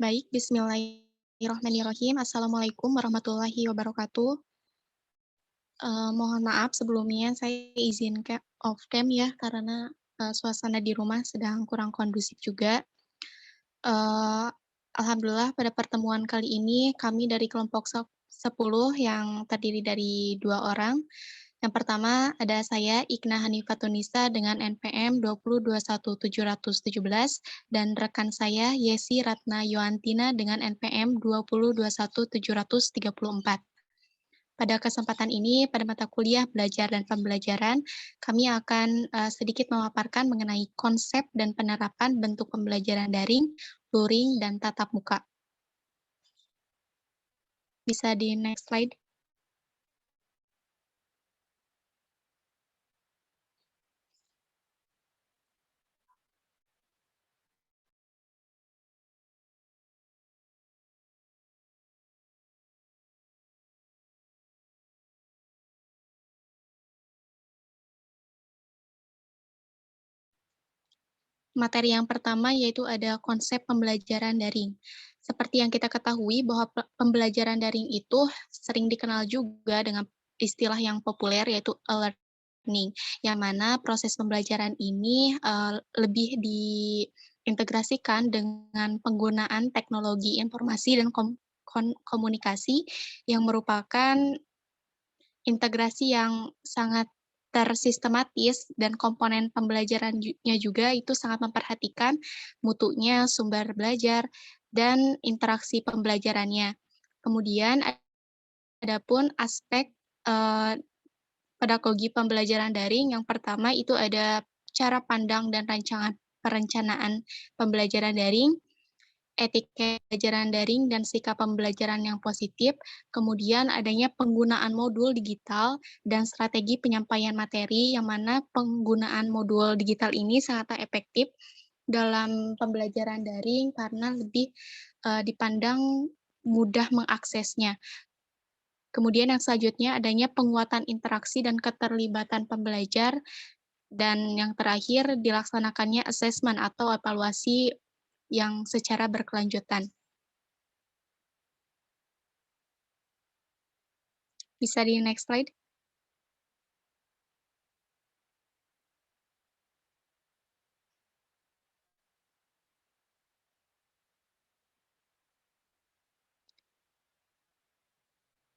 Baik, bismillahirrahmanirrahim. Assalamualaikum warahmatullahi wabarakatuh. Mohon maaf sebelumnya saya izin off cam ya, karena, suasana di rumah sedang kurang kondusif juga. Eee, Alhamdulillah pada pertemuan kali ini kami dari kelompok 10 yang terdiri dari 2 orang. Yang pertama ada saya Ikna Hanifatunisa dengan NPM 20211717 dan rekan saya Yesi Ratna Yoantina dengan NPM 20211734. Pada kesempatan ini, pada mata kuliah belajar dan pembelajaran, kami akan sedikit memaparkan mengenai konsep dan penerapan bentuk pembelajaran daring, luring, dan tatap muka. Bisa di next slide. Materi yang pertama yaitu ada konsep pembelajaran daring. Seperti yang kita ketahui bahwa pembelajaran daring itu sering dikenal juga dengan istilah yang populer yaitu e-learning, yang mana proses pembelajaran ini lebih diintegrasikan dengan penggunaan teknologi informasi dan komunikasi yang merupakan integrasi yang sangat tersistematis dan komponen pembelajarannya juga itu sangat memperhatikan mutunya, sumber belajar, dan interaksi pembelajarannya. Kemudian adapun aspek, pedagogi pembelajaran daring, yang pertama itu ada cara pandang dan perencanaan pembelajaran daring, etika pembelajaran daring dan sikap pembelajaran yang positif, kemudian adanya penggunaan modul digital dan strategi penyampaian materi, yang mana penggunaan modul digital ini sangat efektif dalam pembelajaran daring karena lebih dipandang mudah mengaksesnya. Kemudian yang selanjutnya adanya penguatan interaksi dan keterlibatan pembelajar, dan yang terakhir dilaksanakannya asesmen atau evaluasi yang secara berkelanjutan. Bisa di next slide.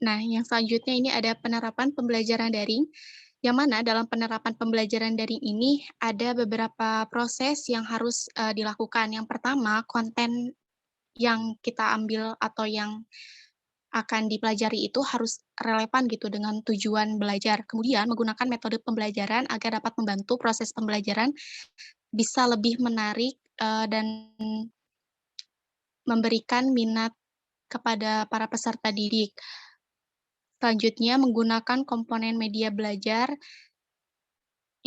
Nah, yang selanjutnya ini ada penerapan pembelajaran daring, yang mana dalam penerapan pembelajaran daring ini ada beberapa proses yang harus dilakukan. Yang pertama, konten yang kita ambil atau yang akan dipelajari itu harus relevan gitu dengan tujuan belajar. Kemudian menggunakan metode pembelajaran agar dapat membantu proses pembelajaran bisa lebih menarik dan memberikan minat kepada para peserta didik. Selanjutnya, menggunakan komponen media belajar,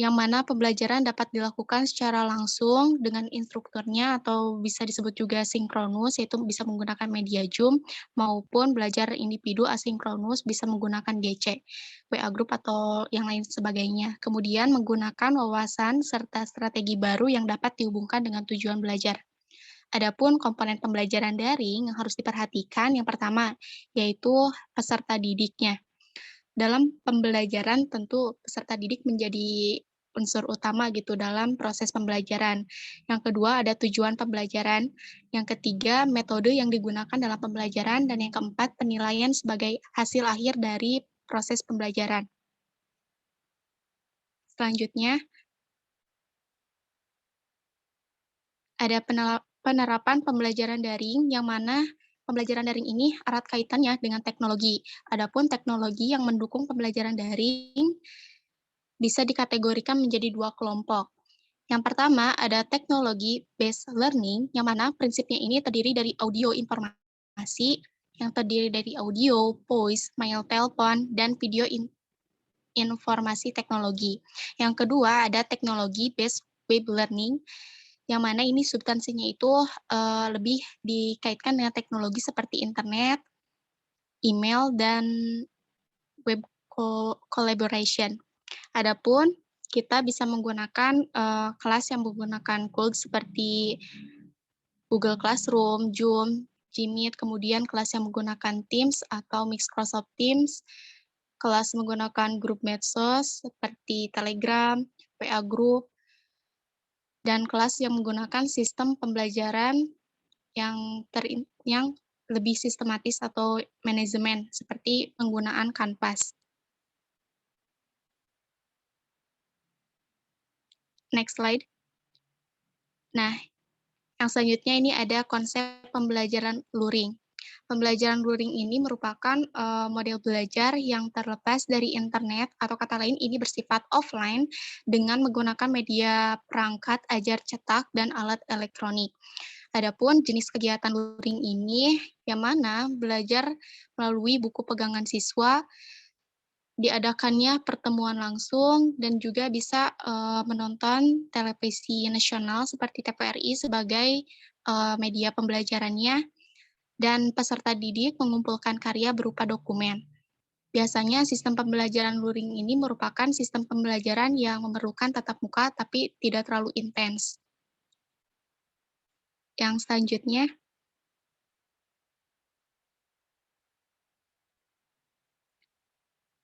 yang mana pembelajaran dapat dilakukan secara langsung dengan instrukturnya atau bisa disebut juga sinkronus, yaitu bisa menggunakan media Zoom, maupun belajar individu asinkronus bisa menggunakan GC, WA Group, atau yang lain sebagainya. Kemudian menggunakan wawasan serta strategi baru yang dapat dihubungkan dengan tujuan belajar. Adapun komponen pembelajaran daring yang harus diperhatikan, yang pertama, yaitu peserta didiknya. Dalam pembelajaran tentu peserta didik menjadi unsur utama gitu dalam proses pembelajaran. Yang kedua ada tujuan pembelajaran, yang ketiga metode yang digunakan dalam pembelajaran, dan yang keempat penilaian sebagai hasil akhir dari proses pembelajaran. Selanjutnya ada penerapan pembelajaran daring, yang mana pembelajaran daring ini erat kaitannya dengan teknologi. Adapun teknologi yang mendukung pembelajaran daring bisa dikategorikan menjadi dua kelompok. Yang pertama ada teknologi based learning, yang mana prinsipnya ini terdiri dari audio informasi, yang terdiri dari audio, voice, mail telepon, dan video informasi teknologi. Yang kedua ada teknologi based web learning, yang mana ini substansinya itu lebih dikaitkan dengan teknologi seperti internet, email, dan web collaboration. Adapun kita bisa menggunakan kelas yang menggunakan tools seperti Google Classroom, Zoom, Gmeet, kemudian kelas yang menggunakan Teams atau Microsoft Teams, kelas menggunakan grup medsos seperti Telegram, WA Group, dan kelas yang menggunakan sistem pembelajaran yang lebih sistematis atau manajemen seperti penggunaan Canvas. Next slide. Nah, yang selanjutnya ini ada konsep pembelajaran luring. Pembelajaran luring ini merupakan model belajar yang terlepas dari internet atau kata lain ini bersifat offline dengan menggunakan media perangkat ajar cetak dan alat elektronik. Adapun jenis kegiatan luring ini yang mana belajar melalui buku pegangan siswa, diadakannya pertemuan langsung dan juga bisa menonton televisi nasional seperti TVRI sebagai media pembelajarannya, dan peserta didik mengumpulkan karya berupa dokumen. Biasanya sistem pembelajaran luring ini merupakan sistem pembelajaran yang memerlukan tatap muka tapi tidak terlalu intens. Yang selanjutnya,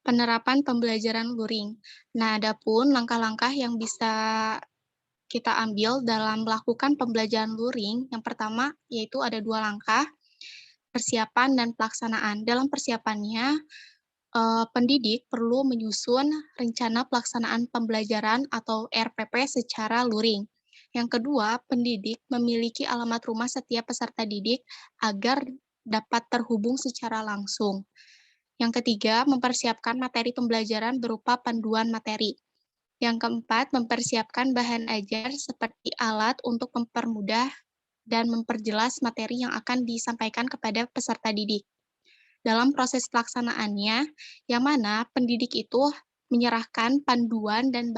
penerapan pembelajaran luring. Nah, adapun langkah-langkah yang bisa kita ambil dalam melakukan pembelajaran luring, yang pertama yaitu ada 2 langkah, persiapan dan pelaksanaan. Dalam persiapannya, pendidik perlu menyusun rencana pelaksanaan pembelajaran atau RPP secara luring. Yang kedua, pendidik memiliki alamat rumah setiap peserta didik agar dapat terhubung secara langsung. Yang ketiga, mempersiapkan materi pembelajaran berupa panduan materi. Yang keempat, mempersiapkan bahan ajar seperti alat untuk mempermudah dan memperjelas materi yang akan disampaikan kepada peserta didik. Dalam proses pelaksanaannya, yang mana pendidik itu menyerahkan panduan dan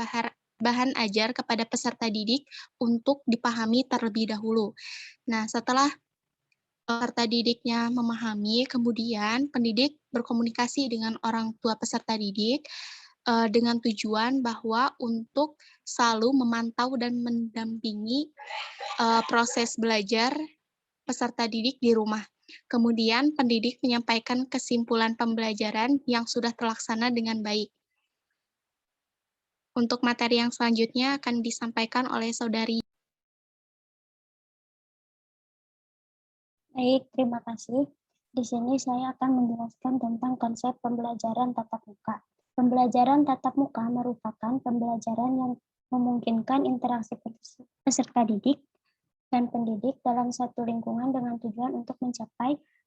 bahan ajar kepada peserta didik untuk dipahami terlebih dahulu. Nah, setelah peserta didiknya memahami, kemudian pendidik berkomunikasi dengan orang tua peserta didik dengan tujuan bahwa untuk selalu memantau dan mendampingi proses belajar peserta didik di rumah. Kemudian pendidik menyampaikan kesimpulan pembelajaran yang sudah terlaksana dengan baik. Untuk materi yang selanjutnya akan disampaikan oleh Saudari. Baik, terima kasih. Di sini saya akan menjelaskan tentang konsep pembelajaran tatap muka. Pembelajaran tatap muka merupakan pembelajaran yang memungkinkan interaksi peserta didik dan pendidik dalam satu lingkungan dengan tujuan untuk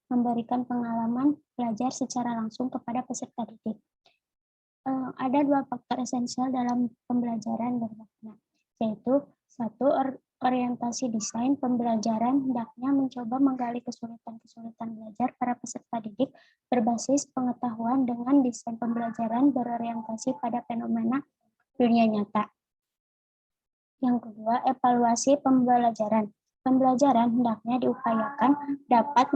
memberikan pengalaman belajar secara langsung kepada peserta didik. Ada 2 faktor esensial dalam pembelajaran bermakna, yaitu 1. Orientasi desain pembelajaran hendaknya mencoba menggali kesulitan-kesulitan belajar para peserta didik berbasis pengetahuan dengan desain pembelajaran berorientasi pada fenomena dunia nyata. Yang kedua, evaluasi pembelajaran. Pembelajaran hendaknya diupayakan dapat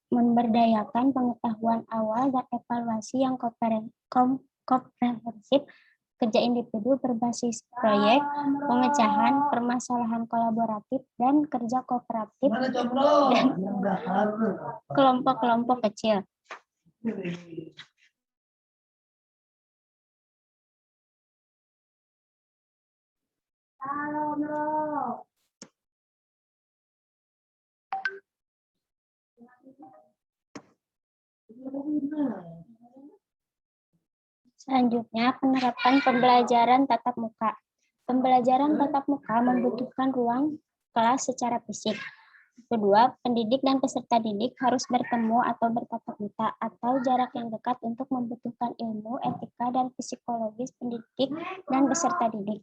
memberdayakan pengetahuan awal dan evaluasi yang komprehensif, kerja individu berbasis proyek, pemecahan permasalahan kolaboratif, dan kerja kooperatif dan kelompok-kelompok kecil. Selanjutnya, penerapan pembelajaran tatap muka. Pembelajaran tatap muka membutuhkan ruang kelas secara fisik. Kedua, pendidik dan peserta didik harus bertemu atau bertatap muka atau jarak yang dekat untuk membutuhkan ilmu, etika, dan psikologis pendidik dan peserta didik.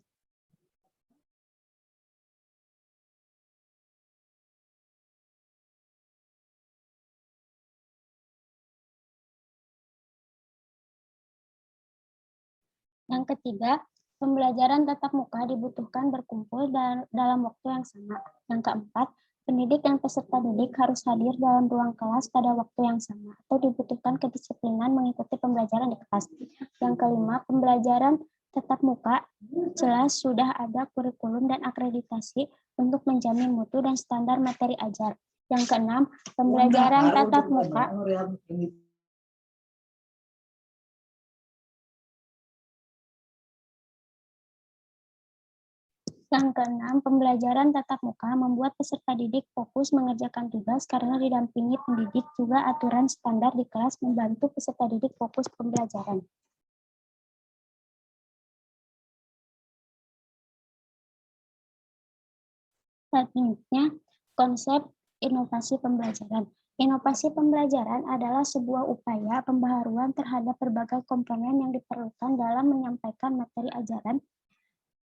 Yang ketiga, pembelajaran tatap muka dibutuhkan berkumpul dalam waktu yang sama. Yang keempat, pendidik dan peserta didik harus hadir dalam ruang kelas pada waktu yang sama atau dibutuhkan kedisiplinan mengikuti pembelajaran di kelas. Yang kelima, pembelajaran tatap muka jelas sudah ada kurikulum dan akreditasi untuk menjamin mutu dan standar materi ajar. Yang keenam, pembelajaran tatap muka pembelajaran tatap muka membuat peserta didik fokus mengerjakan tugas karena didampingi pendidik, juga aturan standar di kelas membantu peserta didik fokus pembelajaran. Selanjutnya, konsep inovasi pembelajaran. Inovasi pembelajaran adalah sebuah upaya pembaharuan terhadap berbagai komponen yang diperlukan dalam menyampaikan materi ajaran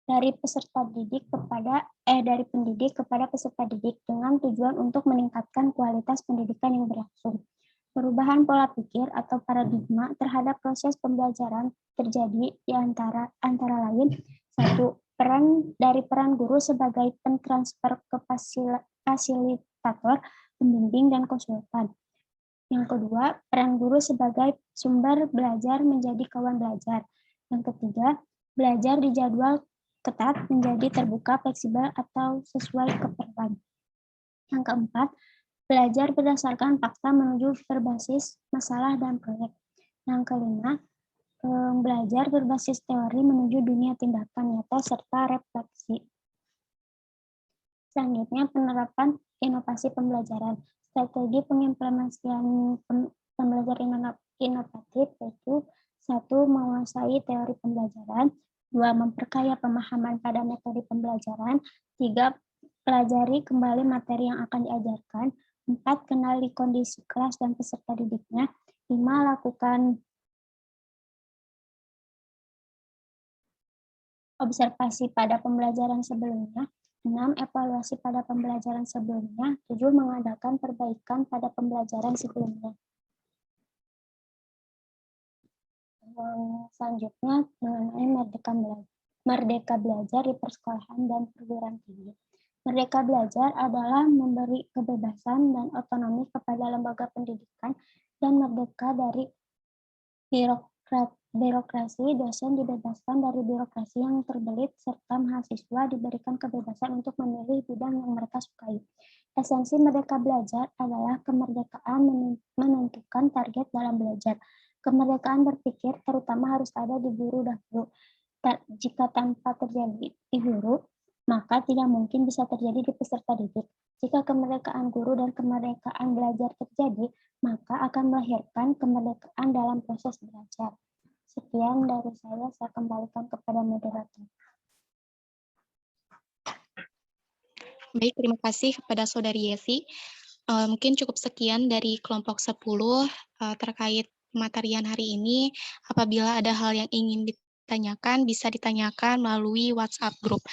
dari dari pendidik kepada peserta didik dengan tujuan untuk meningkatkan kualitas pendidikan yang berlangsung. Perubahan pola pikir atau paradigma terhadap proses pembelajaran terjadi di antara lain, satu, peran guru sebagai pentransfer ke fasilitator, pembimbing, dan konsultan. Yang kedua, peran guru sebagai sumber belajar menjadi kawan belajar. Yang ketiga, belajar di jadwal ketat menjadi terbuka, fleksibel, atau sesuai keperluan. Yang keempat, belajar berdasarkan fakta menuju berbasis masalah dan proyek. Yang kelima, belajar berbasis teori menuju dunia tindakan nyata serta refleksi. Selanjutnya, penerapan inovasi pembelajaran. Strategi pengimplementasian pembelajaran inovatif yaitu 1. Menguasai teori pembelajaran, 2. Memperkaya pemahaman pada metode pembelajaran, 3. Pelajari kembali materi yang akan diajarkan, 4. Kenali kondisi kelas dan peserta didiknya, 5. Lakukan observasi pada pembelajaran sebelumnya, 6. Evaluasi pada pembelajaran sebelumnya, 7. Mengadakan perbaikan pada pembelajaran sebelumnya. Selanjutnya, mengenai Merdeka Belajar di persekolahan dan perguruan tinggi. Merdeka Belajar adalah memberi kebebasan dan otonomi kepada lembaga pendidikan dan merdeka dari birokrasi. Dosen dibebaskan dari birokrasi yang terbelit, serta mahasiswa diberikan kebebasan untuk memilih bidang yang mereka sukai. Esensi Merdeka Belajar adalah kemerdekaan menentukan target dalam belajar. Kemerdekaan berpikir terutama harus ada di guru dahulu. Jika tanpa terjadi di guru, maka tidak mungkin bisa terjadi di peserta didik. Jika kemerdekaan guru dan kemerdekaan belajar terjadi, maka akan melahirkan kemerdekaan dalam proses belajar. Sekian dari saya kembalikan kepada moderator. Baik, terima kasih kepada Saudari Yesi. Mungkin cukup sekian dari kelompok 10 terkait pematerian hari ini. Apabila ada hal yang ingin ditanyakan, bisa ditanyakan melalui WhatsApp group.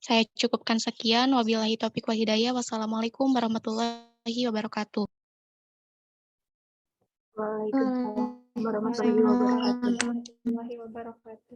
Saya cukupkan sekian. Wabillahi taufiq wal hidayah. Wassalamualaikum warahmatullahi wabarakatuh. Waalaikumsalam warahmatullahi wabarakatuh.